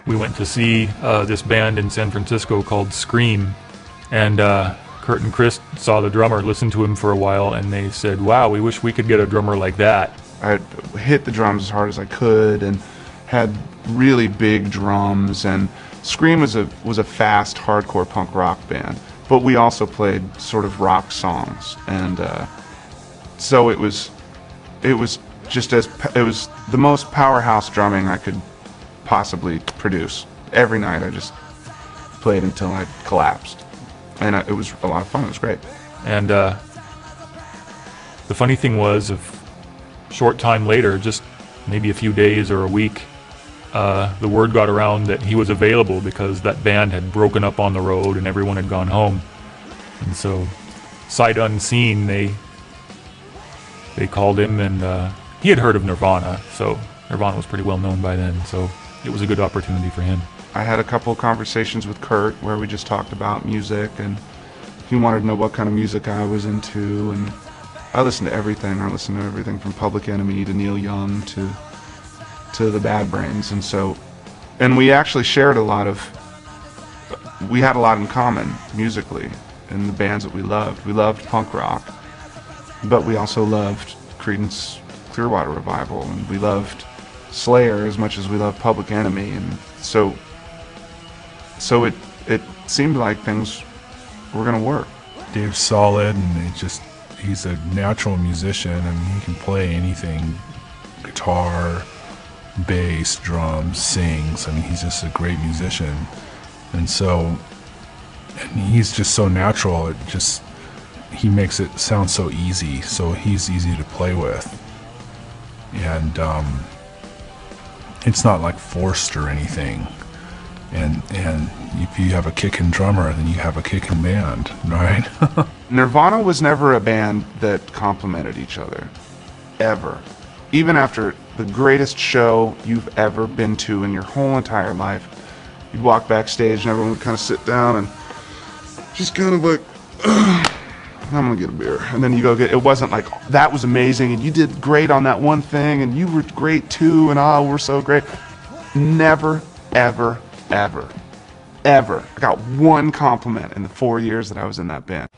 we went to see this band in San Francisco called Scream, and Kurt and Chris saw the drummer, listened to him for a while, and they said, wow, we wish we could get a drummer like that. I hit the drums as hard as I could and had really big drums, and Scream was a fast hardcore punk rock band, but we also played sort of rock songs, and so it was the most powerhouse drumming I could possibly produce. Every night I just played until I collapsed, and it was a lot of fun. It was great. And the funny thing was, a short time later, just maybe a few days or a week, the word got around that he was available because that band had broken up on the road and everyone had gone home. And so, sight unseen, they called him, and he had heard of Nirvana, so Nirvana was pretty well known by then, so it was a good opportunity for him. I had a couple of conversations with Kurt where we just talked about music, and he wanted to know what kind of music I was into, and I listened to everything. I listened to everything from Public Enemy to Neil Young to the Bad Brains, and we actually shared we had a lot in common musically in the bands that we loved. We loved punk rock, but we also loved Creedence Clearwater Revival, and we loved Slayer as much as we loved Public Enemy, and so it seemed like things were going to work. Dave's solid, and he's a natural musician, and he can play anything: guitar, bass, drums, sings. I mean, he's just a great musician, and he's just so natural. He makes it sound so easy, so he's easy to play with, and it's not like forced or anything. And if you have a kicking drummer, then you have a kicking band, right? Nirvana was never a band that complemented each other, ever. Even after the greatest show you've ever been to in your whole entire life, you'd walk backstage and everyone would kind of sit down and just kind of like, I'm gonna get a beer, and then you go get. It wasn't like that was amazing and you did great on that one thing and you were great too and we're so great. Never, ever, ever, ever. I got one compliment in the 4 years that I was in that band.